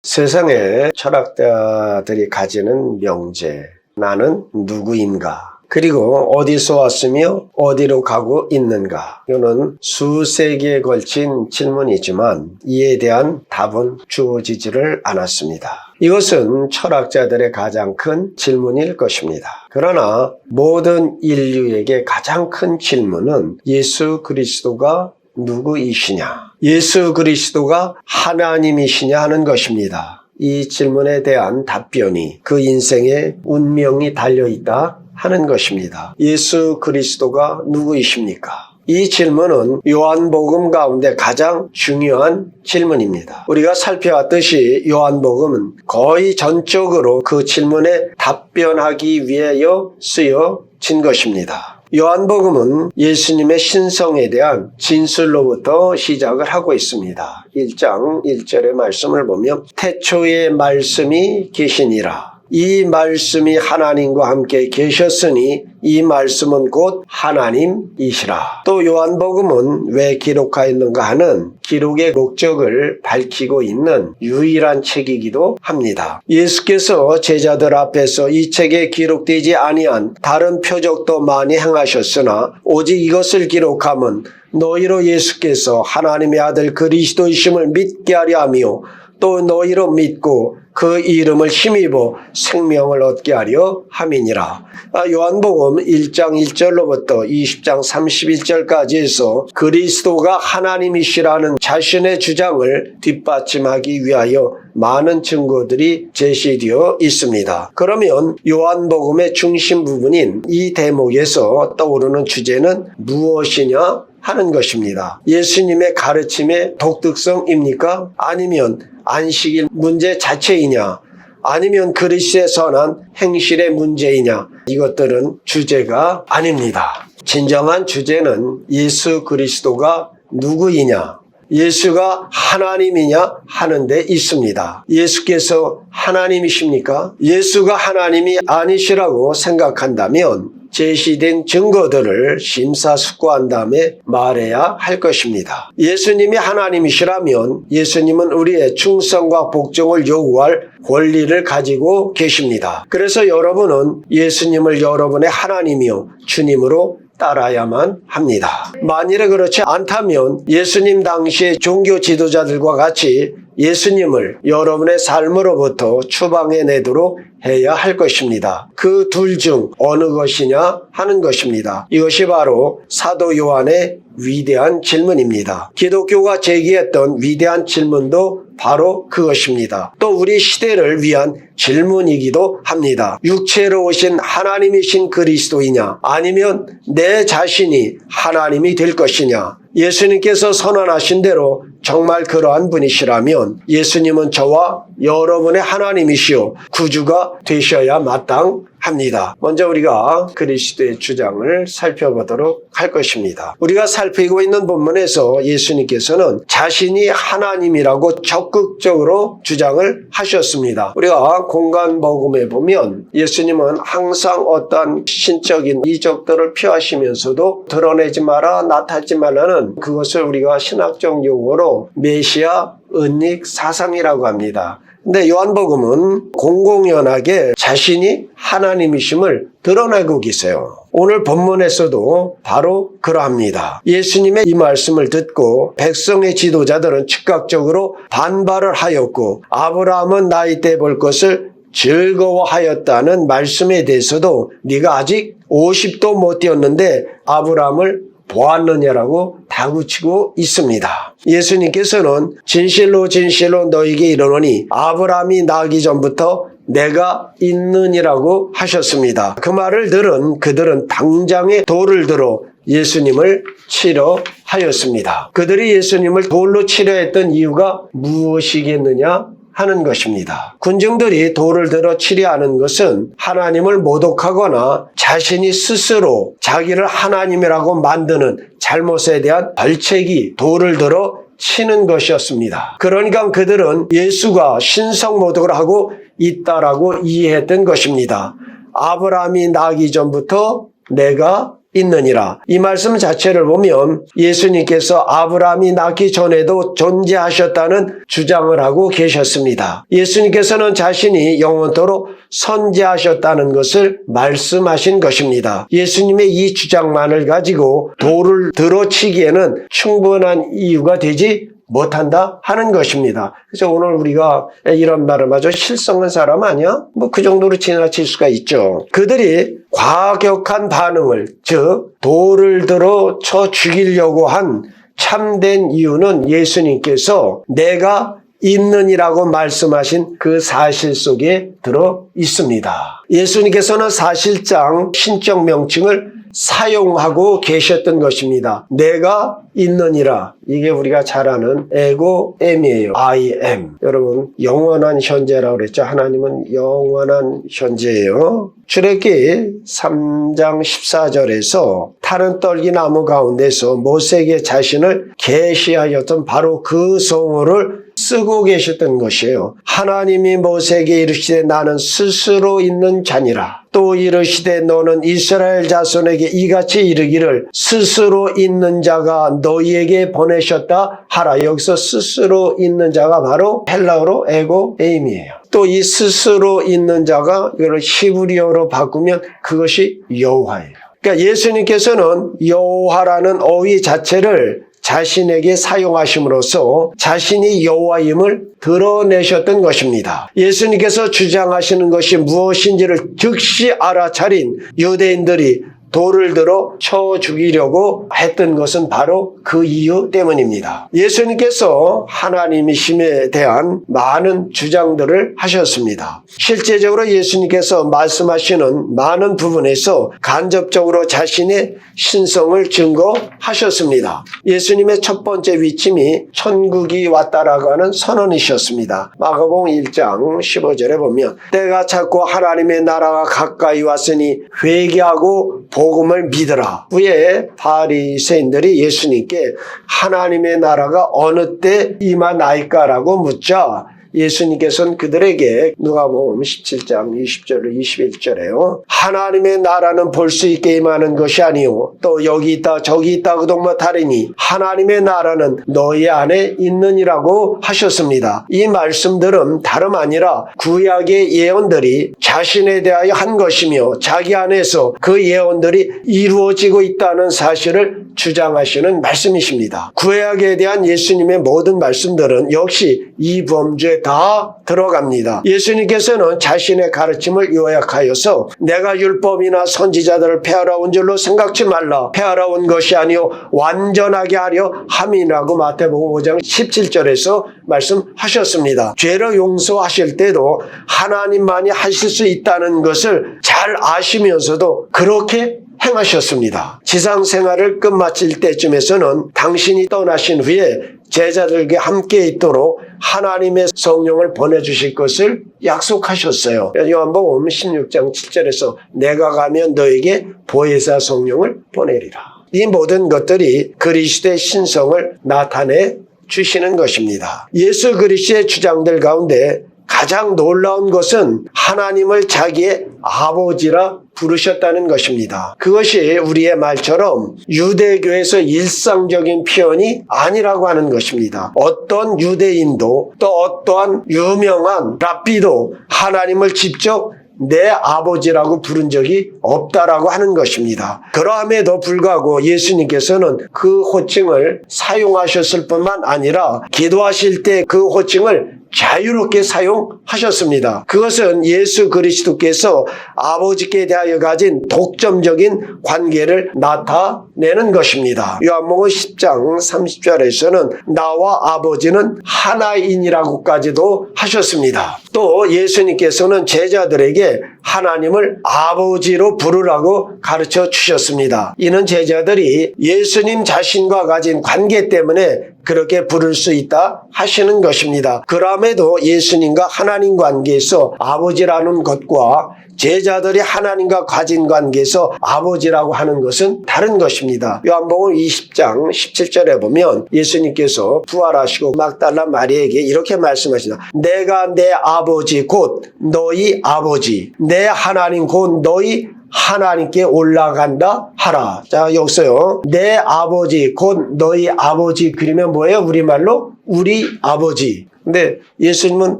세상에 철학자들이 가지는 명제, 나는 누구인가? 그리고 어디서 왔으며 어디로 가고 있는가? 이거는 수세 기에 걸친 질문이지만 이에 대한 답은 주어지지를 않았습니다. 이것은 철학자들의 가장 큰 질문일 것입니다. 그러나 모든 인류에게 가장 큰 질문은 예수 그리스도가 누구이시냐? 예수 그리스도가 하나님이시냐 하는 것입니다. 이 질문에 대한 답변이 그 인생의 운명이 달려있다 하는 것입니다. 예수 그리스도가 누구이십니까? 이 질문은 요한복음 가운데 가장 중요한 질문입니다. 우리가 살펴왔듯이 요한복음은 거의 전적으로 그 질문에 답변하기 위하여 쓰여진 것입니다. 요한복음은 예수님의 신성에 대한 진술로부터 시작을 하고 있습니다. 1장 1절의 말씀을 보면 태초에 말씀이 계시니라. 이 말씀이 하나님과 함께 계셨으니 이 말씀은 곧 하나님이시라. 또 요한복음은 왜 기록하였는가 하는 기록의 목적을 밝히고 있는 유일한 책이기도 합니다. 예수께서 제자들 앞에서 이 책에 기록되지 아니한 다른 표적도 많이 행하셨으나 오직 이것을 기록함은 너희로 예수께서 하나님의 아들 그리스도이심을 믿게 하려 하며 또 너희로 믿고 그 이름을 힘입어 생명을 얻게 하려 함이니라. 요한복음 1장 1절로부터 20장 31절까지 해서 그리스도가 하나님이시라는 자신의 주장을 뒷받침하기 위하여 많은 증거들이 제시되어 있습니다. 그러면 요한복음의 중심 부분인 이 대목에서 떠오르는 주제는 무엇이냐 하는 것입니다. 예수님의 가르침의 독특성입니까? 아니면 안식일 문제 자체이냐? 아니면 그리스도의 선한 행실의 문제이냐? 이것들은 주제가 아닙니다. 진정한 주제는 예수 그리스도가 누구이냐? 예수가 하나님이냐 하는 데 있습니다. 예수께서 하나님이십니까? 예수가 하나님이 아니시라고 생각한다면 제시된 증거들을 심사숙고한 다음에 말해야 할 것입니다. 예수님이 하나님이시라면 예수님은 우리의 충성과 복종을 요구할 권리를 가지고 계십니다. 그래서 여러분은 예수님을 여러분의 하나님이요 주님으로 따라야만 합니다. 만일에 그렇지 않다면 예수님 당시의 종교 지도자들과 같이 예수님을 여러분의 삶으로부터 추방해내도록 해야 할 것입니다. 그 둘 중 어느 것이냐 하는 것입니다. 이것이 바로 사도 요한의 위대한 질문입니다. 기독교가 제기했던 위대한 질문도 바로 그것입니다. 또 우리 시대를 위한 질문이기도 합니다. 육체로 오신 하나님이신 그리스도이냐 아니면 내 자신이 하나님이 될 것이냐. 예수님께서 선언하신 대로 정말 그러한 분이시라면 예수님은 저와 여러분의 하나님이시오 구주가 되셔야 마땅합니다. 먼저 우리가 그리스도의 주장을 살펴보도록 할 것입니다. 우리가 살피고 있는 본문에서 예수님께서는 자신이 하나님이라고 적극적으로 주장을 하셨습니다. 우리가 공간복음에 보면 예수님은 항상 어떤 신적인 이적들을 표하시면서도 드러내지 마라 나타내지 말라는 그것을 우리가 신학적 용어로 메시아 은닉 사상이라고 합니다. 근데 요한복음은 공공연하게 자신이 하나님이심을 드러내고 계세요. 오늘 본문에서도 바로 그러합니다. 예수님의 이 말씀을 듣고 백성의 지도자들은 즉각적으로 반발을 하였고 아브라함은 나이 때 볼 것을 즐거워하였다는 말씀에 대해서도 네가 아직 50도 못 되었는데 아브라함을 보았느냐라고 다구치고 있습니다. 예수님께서는 진실로 진실로 너에게 이르노니 아브라함이 나기 전부터 내가 있느니라고 하셨습니다. 그 말을 들은 그들은 당장에 돌을 들어 예수님을 치려 하였습니다. 그들이 예수님을 돌로 치려 했던 이유가 무엇이겠느냐 하는 것입니다. 군중들이 돌을 들어 치려 하는 것은 하나님을 모독하거나 자신이 스스로 자기를 하나님이라고 만드는 잘못에 대한 벌책이 돌을 들어 치는 것이었습니다. 그러니까 그들은 예수가 신성모독을 하고 있다라고 이해했던 것입니다. 아브라함이 나기 전부터 내가 있느니라. 이 말씀 자체를 보면 예수님께서 아브라함이 낳기 전에도 존재하셨다는 주장을 하고 계셨습니다. 예수님께서는 자신이 영원토록 선지하셨다는 것을 말씀하신 것입니다. 예수님의 이 주장만을 가지고 돌을 들어치기에는 충분한 이유가 되지 못한다 하는 것입니다. 그래서 오늘 우리가 이런 말을 마저 실성한 사람 아니야? 그 정도로 지나칠 수가 있죠. 그들이 과격한 반응을, 즉 돌을 들어 쳐 죽이려고 한 참된 이유는 예수님께서 내가 있느니라고 말씀하신 그 사실 속에 들어 있습니다. 예수님께서는 사실상 신적 명칭을 사용하고 계셨던 것입니다. 내가 있느니라. 이게 우리가 잘 아는 에고 엠이에요. I am. 여러분 영원한 현재라고 그랬죠. 하나님은 영원한 현재예요. 출애굽기 3장 14절에서 타는 떨기나무 가운데서 모세에게 자신을 계시하였던 바로 그 성호를 쓰고 계셨던 것이에요. 하나님이 모세에게 이르시되 나는 스스로 있는 자니라. 또 이르시되 너는 이스라엘 자손에게 이같이 이르기를 스스로 있는 자가 너희에게 보내셨다 하라. 여기서 스스로 있는 자가 바로 헬라어로 에고 에임이에요. 또 이 스스로 있는 자가 이걸 히브리어로 바꾸면 그것이 여호와예요. 그러니까 예수님께서는 여호와라는 어휘 자체를 자신에게 사용하심으로써 자신이 여호와임을 드러내셨던 것입니다. 예수님께서 주장하시는 것이 무엇인지를 즉시 알아차린 유대인들이 돌을 들어 쳐 죽이려고 했던 것은 바로 그 이유 때문입니다. 예수님께서 하나님이심에 대한 많은 주장들을 하셨습니다. 실제적으로 예수님께서 말씀하시는 많은 부분에서 간접적으로 자신의 신성을 증거하셨습니다. 예수님의 첫 번째 위침이 천국이 왔다라고 하는 선언이셨습니다. 마가복음 1장 15절에 보면 때가 찼고 하나님의 나라가 가까이 왔으니 회개하고 복음을 믿으라. 후에 바리새인들이 예수님께 하나님의 나라가 어느 때 임하나이까라고 묻자 예수님께서는 그들에게 누가복음 17장 20절로 21절에요. 하나님의 나라는 볼 수 있게 임하는 것이 아니요 또 여기 있다 저기 있다 그 동무 다르니 하나님의 나라는 너희 안에 있느니라고 하셨습니다. 이 말씀들은 다름 아니라 구약의 예언들이 자신에 대하여 한 것이며 자기 안에서 그 예언들이 이루어지고 있다는 사실을 주장하시는 말씀이십니다. 구약에 대한 예수님의 모든 말씀들은 역시 이 범주에 다 들어갑니다. 예수님께서는 자신의 가르침을 요약하여서 내가 율법이나 선지자들을 폐하러 온 줄로 생각지 말라. 폐하러 온 것이 아니요 완전하게 하려 함이라고 마태복음 5장 17절에서 말씀하셨습니다. 죄를 용서하실 때도 하나님만이 하실 수 있다는 것을 잘 아시면서도 그렇게 행하셨습니다. 지상 생활을 끝마칠 때쯤에서는 당신이 떠나신 후에 제자들과 함께 있도록 하나님의 성령을 보내주실 것을 약속하셨어요. 요한복음 16장 7절에서 내가 가면 너에게 보혜사 성령을 보내리라. 이 모든 것들이 그리스도의 신성을 나타내 주시는 것입니다. 예수 그리스도의 주장들 가운데 가장 놀라운 것은 하나님을 자기의 아버지라 부르셨다는 것입니다. 그것이 우리의 말처럼 유대교에서 일상적인 표현이 아니라고 하는 것입니다. 어떤 유대인도 또 어떠한 유명한 랍비도 하나님을 직접 내 아버지라고 부른 적이 없다라고 하는 것입니다. 그러함에도 불구하고 예수님께서는 그 호칭을 사용하셨을 뿐만 아니라 기도하실 때 그 호칭을 자유롭게 사용하셨습니다. 그것은 예수 그리스도께서 아버지께 대하여 가진 독점적인 관계를 나타내는 것입니다. 요한복음 10장 30절에서는 나와 아버지는 하나인이라고까지도 하셨습니다. 또 예수님께서는 제자들에게 하나님을 아버지로 부르라고 가르쳐 주셨습니다. 이는 제자들이 예수님 자신과 가진 관계 때문에 그렇게 부를 수 있다 하시는 것입니다. 그럼에도 예수님과 하나님 관계에서 아버지라는 것과 제자들이 하나님과 가진 관계에서 아버지라고 하는 것은 다른 것입니다. 요한복음 20장 17절에 보면 예수님께서 부활하시고 막달라 마리아에게 이렇게 말씀하시다. 내가 내 아버지 곧 너희 아버지 내 하나님 곧 너희 하나님께 올라간다 하라. 자, 여기서요. 내 아버지 곧 너희 아버지 그러면 뭐예요? 우리말로 우리 아버지. 근데 예수님은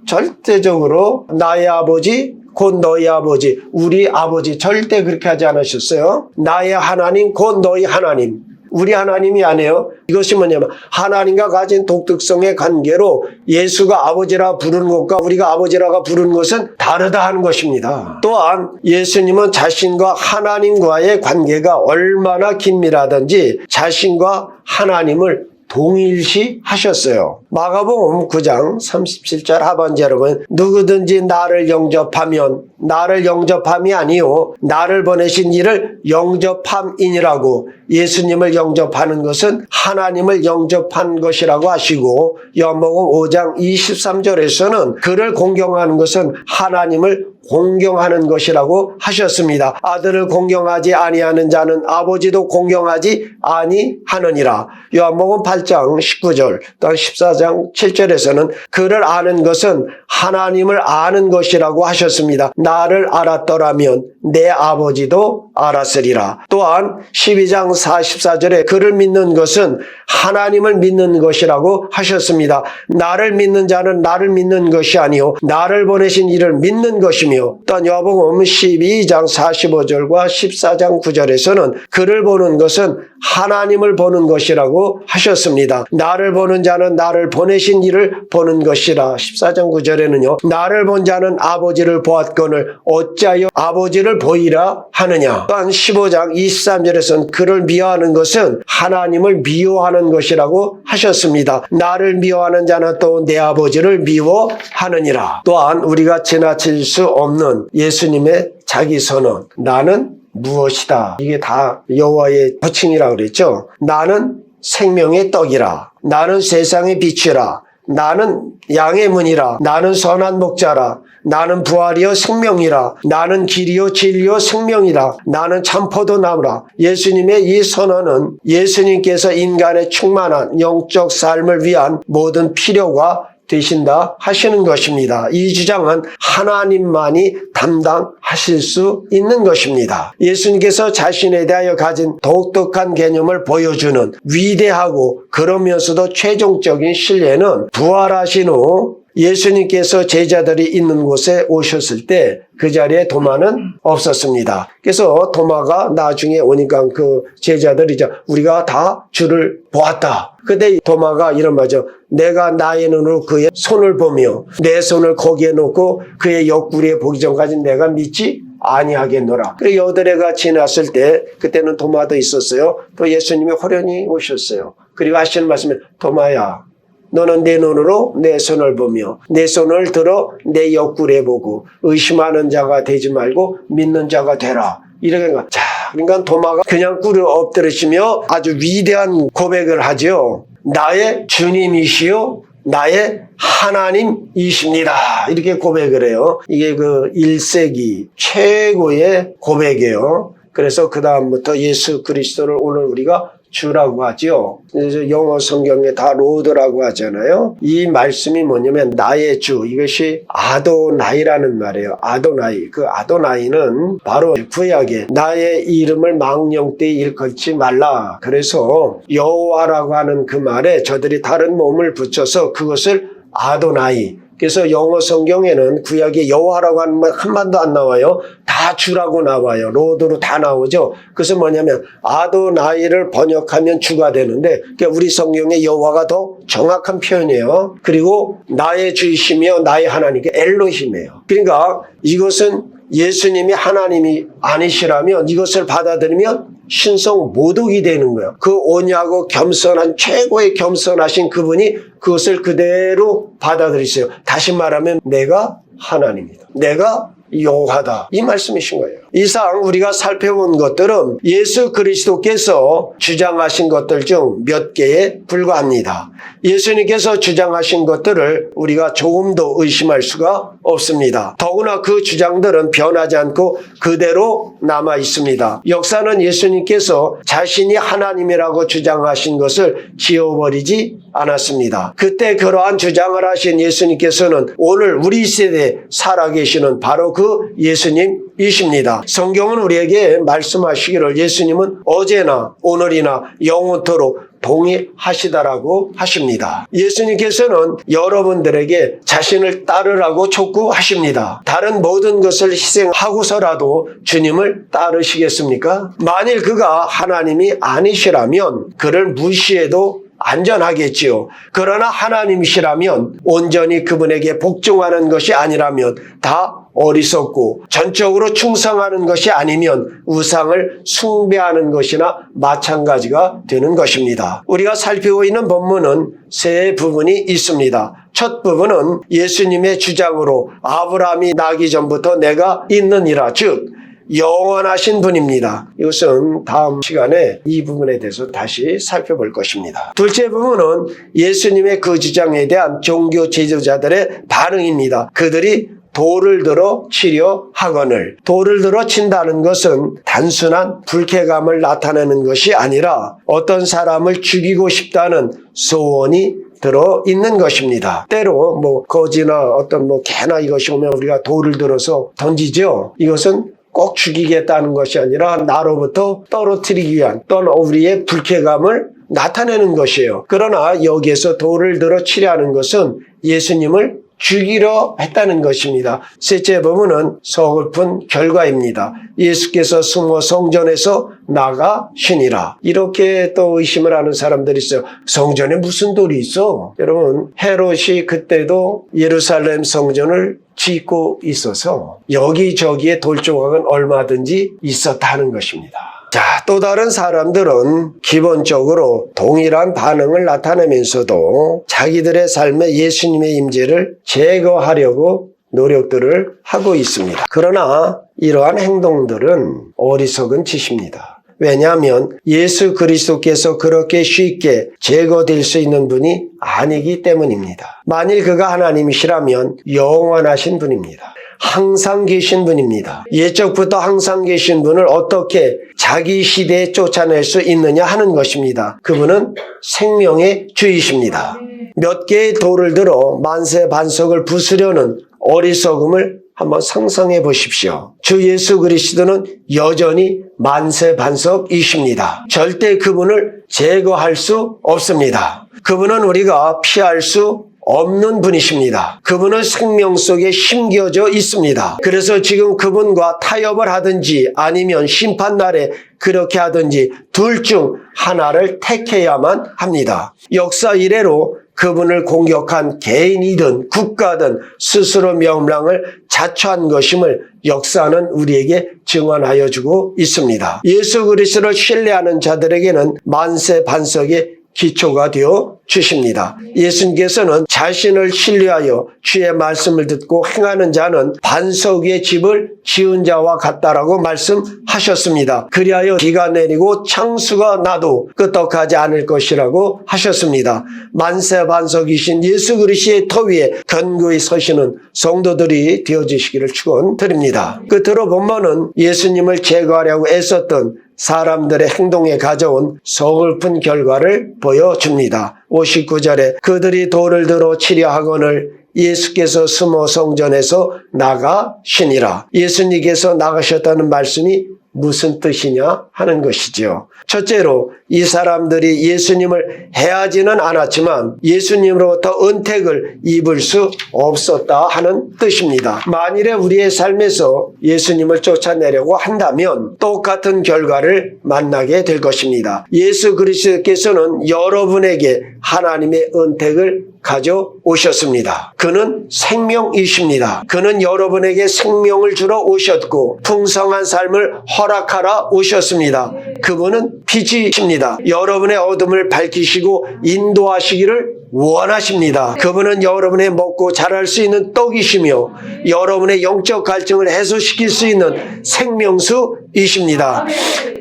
절대적으로 나의 아버지 곧 너희 아버지, 우리 아버지 절대 그렇게 하지 않으셨어요. 나의 하나님 곧 너희 하나님. 우리 하나님이 아니에요. 이것이 뭐냐면 하나님과 가진 독특성의 관계로 예수가 아버지라 부르는 것과 우리가 아버지라고 부르는 것은 다르다 하는 것입니다. 또한 예수님은 자신과 하나님과의 관계가 얼마나 긴밀하든지 자신과 하나님을 동일시 하셨어요. 마가복음 9장 37절 하반절에 보면 누구든지 나를 영접하면 나를 영접함이 아니요 나를 보내신 이를 영접함이니라고 예수님을 영접하는 것은 하나님을 영접한 것이라고 하시고 요한복음 5장 23절에서는 그를 공경하는 것은 하나님을 공경하는 것이라고 하셨습니다. 아들을 공경하지 아니하는 자는 아버지도 공경하지 아니하느니라. 요한복음 8장 19절 또한 14장 7절에서는 그를 아는 것은 하나님을 아는 것이라고 하셨습니다. 나를 알았더라면 내 아버지도 알았으리라. 또한 12장 44절에 그를 믿는 것은 하나님을 믿는 것이라고 하셨습니다. 나를 믿는 자는 나를 믿는 것이 아니요 나를 보내신 이를 믿는 것이며 또한 요한복음 12장 45절과 14장 9절에서는 그를 보는 것은 하나님을 보는 것이라고 하셨습니다. 나를 보는 자는 나를 보내신 이를 보는 것이라. 14장 9절에는요. 나를 본 자는 아버지를 보았거늘 어찌하여 아버지를 보이라 하느냐. 또한 15장 23절에서는 그를 미워하는 것은 하나님을 미워하는 것이라고 하셨습니다. 나를 미워하는 자는 또 내 아버지를 미워하느니라. 또한 우리가 지나칠 수 없는 예수님의 자기 선언. 나는 무엇이다. 이게 다 여호와의 호칭이라고 그랬죠. 나는 생명의 떡이라. 나는 세상의 빛이라. 나는 양의 문이라. 나는 선한 목자라. 나는 부활이요 생명이라. 나는 길이요 진리요 생명이라. 나는 참포도나무라. 예수님의 이 선언은 예수님께서 인간의 충만한 영적 삶을 위한 모든 필요가 되신다 하시는 것입니다. 이 주장은 하나님만이 담당하실 수 있는 것입니다. 예수님께서 자신에 대하여 가진 독특한 개념을 보여주는 위대하고 그러면서도 최종적인 신뢰는 부활하신 후 예수님께서 제자들이 있는 곳에 오셨을 때 그 자리에 도마는 없었습니다. 그래서 도마가 나중에 오니까 그 제자들이 우리가 다 주를 보았다. 근데 도마가 이런 말이죠. 내가 나의 눈으로 그의 손을 보며 내 손을 거기에 놓고 그의 옆구리에 보기 전까지 내가 믿지 아니하겠노라. 그리고 여드레가 지났을 때 그때는 도마도 있었어요. 또 예수님이 호련히 오셨어요. 그리고 하시는 말씀은 도마야 너는 내 눈으로 내 손을 보며 내 손을 들어 내 옆구리에 보고 의심하는 자가 되지 말고 믿는 자가 되라. 이렇게 자, 그러니까 도마가 그냥 꿇어 엎드리시며 아주 위대한 고백을 하죠. 나의 주님이시요 나의 하나님이십니다. 이렇게 고백을 해요. 이게 그 1세기 최고의 고백이에요. 그래서 그 다음부터 예수 그리스도를 오늘 우리가 주라고 하죠. 그래서 영어 성경에 다 로드라고 하잖아요. 이 말씀이 뭐냐면 나의 주, 이것이 아도나이라는 말이에요. 아도나이. 그 아도나이는 바로 구약에 나의 이름을 망령되이 일컫지 말라. 그래서 여호와라고 하는 그 말에 저들이 다른 몸을 붙여서 그것을 아도나이. 그래서 영어 성경에는 구약에 여호와라고 하는 말 한 번도 안 나와요. 다 주라고 나와요. 로드로 다 나오죠. 그래서 뭐냐면 아도나이를 번역하면 주가 되는데 그러니까 우리 성경에 여호와가 더 정확한 표현이에요. 그리고 나의 주이시며 나의 하나님, 엘로힘이에요. 그러니까 이것은 예수님이 하나님이 아니시라면 이것을 받아들이면 신성 모독이 되는 거예요. 그 온유하고 겸손한 최고의 겸손하신 그분이 그것을 그대로 받아들이세요. 다시 말하면 내가 하나님이다. 내가 여호와다. 이 말씀이신 거예요. 이상 우리가 살펴본 것들은 예수 그리스도께서 주장하신 것들 중 몇 개에 불과합니다. 예수님께서 주장하신 것들을 우리가 조금도 의심할 수가 없습니다. 더구나 그 주장들은 변하지 않고 그대로 남아 있습니다. 역사는 예수님께서 자신이 하나님이라고 주장하신 것을 지워버리지 않았습니다. 그때 그러한 주장을 하신 예수님께서는 오늘 우리 세대에 살아계시는 바로 그 예수님 이십니다. 성경은 우리에게 말씀하시기를 예수님은 어제나 오늘이나 영원토록 동의하시다라고 하십니다. 예수님께서는 여러분들에게 자신을 따르라고 촉구하십니다. 다른 모든 것을 희생하고서라도 주님을 따르시겠습니까? 만일 그가 하나님이 아니시라면 그를 무시해도 안전하겠지요. 그러나 하나님이시라면 온전히 그분에게 복종하는 것이 아니라면 다 어리석고 전적으로 충성하는 것이 아니면 우상을 숭배하는 것이나 마찬가지가 되는 것입니다. 우리가 살피고 있는 본문은 세 부분이 있습니다. 첫 부분은 예수님의 주장으로 아브라함이 나기 전부터 내가 있느니라, 즉 영원하신 분입니다. 이것은 다음 시간에 이 부분에 대해서 다시 살펴볼 것입니다. 둘째 부분은 예수님의 그 주장에 대한 종교 지도자들의 반응입니다. 그들이 돌을 들어 치려 하거늘. 돌을 들어 친다는 것은 단순한 불쾌감을 나타내는 것이 아니라 어떤 사람을 죽이고 싶다는 소원이 들어 있는 것입니다. 때로 거지나 어떤 개나 이것이 오면 우리가 돌을 들어서 던지죠. 이것은 꼭 죽이겠다는 것이 아니라 나로부터 떨어뜨리기 위한 또는 우리의 불쾌감을 나타내는 것이에요. 그러나 여기에서 돌을 들어 치려 하는 것은 예수님을 죽이려 했다는 것입니다. 셋째 부분은 서글픈 결과입니다. 예수께서 숨어 성전에서 나가시니라. 이렇게 또 의심을 하는 사람들이 있어요. 성전에 무슨 돌이 있어? 여러분, 헤롯이 그때도 예루살렘 성전을 짓고 있어서 여기저기에 돌 조각은 얼마든지 있었다는 것입니다. 자, 또 다른 사람들은 기본적으로 동일한 반응을 나타내면서도 자기들의 삶에 예수님의 임재를 제거하려고 노력들을 하고 있습니다. 그러나 이러한 행동들은 어리석은 짓입니다. 왜냐하면 예수 그리스도께서 그렇게 쉽게 제거될 수 있는 분이 아니기 때문입니다. 만일 그가 하나님이시라면 영원하신 분입니다. 항상 계신 분입니다. 예적부터 항상 계신 분을 어떻게 자기 시대에 쫓아낼 수 있느냐 하는 것입니다. 그분은 생명의 주이십니다. 몇 개의 돌을 들어 만세반석을 부수려는 어리석음을 한번 상상해 보십시오. 주 예수 그리스도는 여전히 만세반석이십니다. 절대 그분을 제거할 수 없습니다. 그분은 우리가 피할 수 없는 분이십니다. 그분은 생명 속에 심겨져 있습니다. 그래서 지금 그분과 타협을 하든지 아니면 심판날에 그렇게 하든지 둘 중 하나를 택해야만 합니다. 역사 이래로 그분을 공격한 개인이든 국가든 스스로 명랑을 자초한 것임을 역사는 우리에게 증언하여 주고 있습니다. 예수 그리스도를 신뢰하는 자들에게는 만세반석의 기초가 되어 주십니다. 예수님께서는 자신을 신뢰하여 주의 말씀을 듣고 행하는 자는 반석 위에 집을 지은 자와 같다라고 말씀하셨습니다. 그리하여 비가 내리고 창수가 나도 끄떡하지 않을 것이라고 하셨습니다. 만세반석이신 예수 그리스도의 터 위에 견고히 서시는 성도들이 되어주시기를 축원드립니다. 끝으로 본문은 예수님을 제거하려고 애썼던 사람들의 행동에 가져온 서글픈 결과를 보여줍니다. 59절에 그들이 돌을 들어 치려 하거늘 예수께서 숨어 성전에서 나가시니라. 예수님께서 나가셨다는 말씀이 무슨 뜻이냐 하는 것이지요. 첫째로 이 사람들이 예수님을 해하지는 않았지만 예수님으로부터 은택을 입을 수 없었다 하는 뜻입니다. 만일에 우리의 삶에서 예수님을 쫓아내려고 한다면 똑같은 결과를 만나게 될 것입니다. 예수 그리스도께서는 여러분에게 하나님의 은택을 가져오셨습니다. 그는 생명이십니다. 그는 여러분에게 생명을 주러 오셨고 풍성한 삶을 허락하러 오셨습니다. 그분은 빛이십니다. 여러분의 어둠을 밝히시고 인도하시기를 원하십니다. 그분은 여러분의 먹고 자랄 수 있는 떡이시며 여러분의 영적 갈증을 해소시킬 수 있는 생명수이십니다.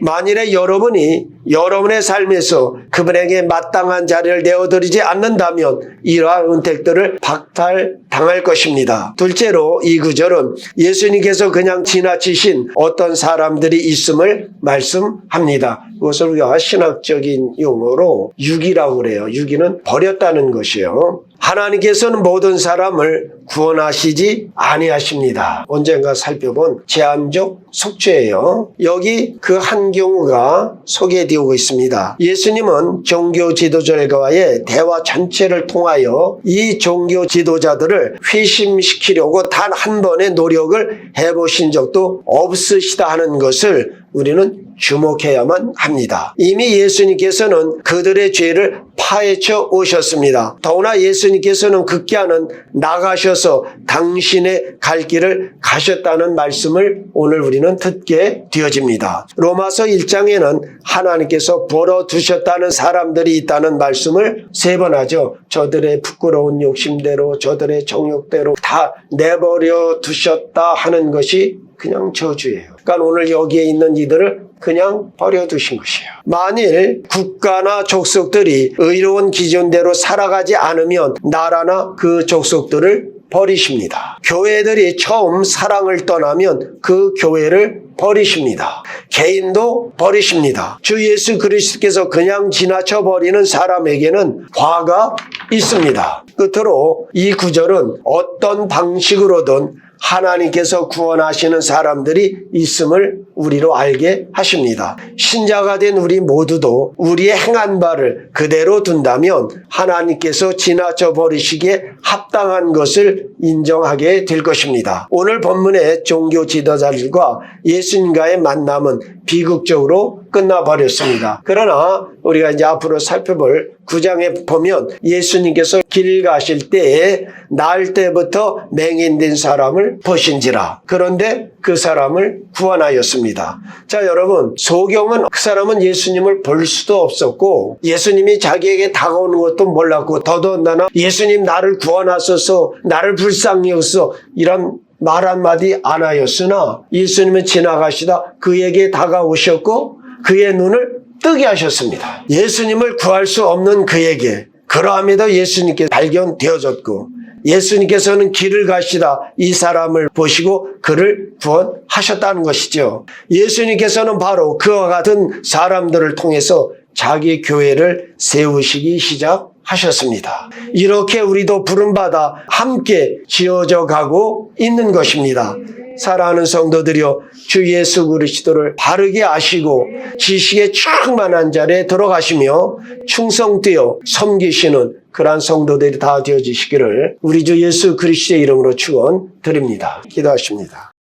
만일에 여러분이 여러분의 삶에서 그분에게 마땅한 자리를 내어드리지 않는다면 이러한 은택들을 박탈당할 것입니다. 둘째로 이 구절은 예수님께서 그냥 지나치신 어떤 사람들이 있음을 말씀합니다. 그것을 우리가 신학적인 용어로 유기라고 그래요. 유기는 버렸다는 것이에요. 하나님께서는 모든 사람을 구원하시지 아니하십니다. 언젠가 살펴본 제한적 속죄예요. 여기 그 한 경우가 소개되고 있습니다. 예수님은 종교 지도자들과의 대화 전체를 통하여 이 종교 지도자들을 회심시키려고 단 한 번의 노력을 해보신 적도 없으시다 하는 것을 우리는 주목해야만 합니다. 이미 예수님께서는 그들의 죄를 파헤쳐 오셨습니다. 더구나 예수님께서는 극기야는 나가셔서 당신의 갈 길을 가셨다는 말씀을 오늘 우리는 듣게 되어집니다. 로마서 1장에는 하나님께서 벌어두셨다는 사람들이 있다는 말씀을 3번 하죠. 저들의 부끄러운 욕심대로 저들의 정욕대로 다 내버려 두셨다 하는 것이 그냥 저주예요. 그러니까 오늘 여기에 있는 이들을 그냥 버려두신 것이에요. 만일 국가나 족속들이 의로운 기준대로 살아가지 않으면 나라나 그 족속들을 버리십니다. 교회들이 처음 사랑을 떠나면 그 교회를 버리십니다. 개인도 버리십니다. 주 예수 그리스도께서 그냥 지나쳐 버리는 사람에게는 화가 있습니다. 끝으로 이 구절은 어떤 방식으로든 하나님께서 구원하시는 사람들이 있음을 우리로 알게 하십니다. 신자가 된 우리 모두도 우리의 행한 바를 그대로 둔다면 하나님께서 지나쳐 버리시기에 합당한 것을 인정하게 될 것입니다. 오늘 본문의 종교 지도자들과 예수님과의 만남은 비극적으로 끝나버렸습니다. 그러나 우리가 이제 앞으로 살펴볼 9장에 보면 예수님께서 길 가실 때에 날 때부터 맹인된 사람을 보신지라. 그런데 그 사람을 구원하였습니다. 자, 여러분, 소경은 그 사람은 예수님을 볼 수도 없었고 예수님이 자기에게 다가오는 것도 몰랐고 더더군다나 예수님 나를 구원하소서, 나를 불쌍히 여기소 이런 말 한마디 안 하였으나 예수님은 지나가시다 그에게 다가오셨고 그의 눈을 뜨게 하셨습니다. 예수님을 구할 수 없는 그에게 그러함에도 예수님께 발견되어졌고 예수님께서는 길을 가시다 이 사람을 보시고 그를 구원하셨다는 것이죠. 예수님께서는 바로 그와 같은 사람들을 통해서 자기 교회를 세우시기 시작하셨습니다. 이렇게 우리도 부름받아 함께 지어져 가고 있는 것입니다. 사랑하는 성도들이여, 주 예수 그리스도를 바르게 아시고 지식에 충만한 자리에 들어가시며 충성되어 섬기시는 그러한 성도들이 다 되어지시기를 우리 주 예수 그리스도의 이름으로 축원드립니다. 기도하십니다.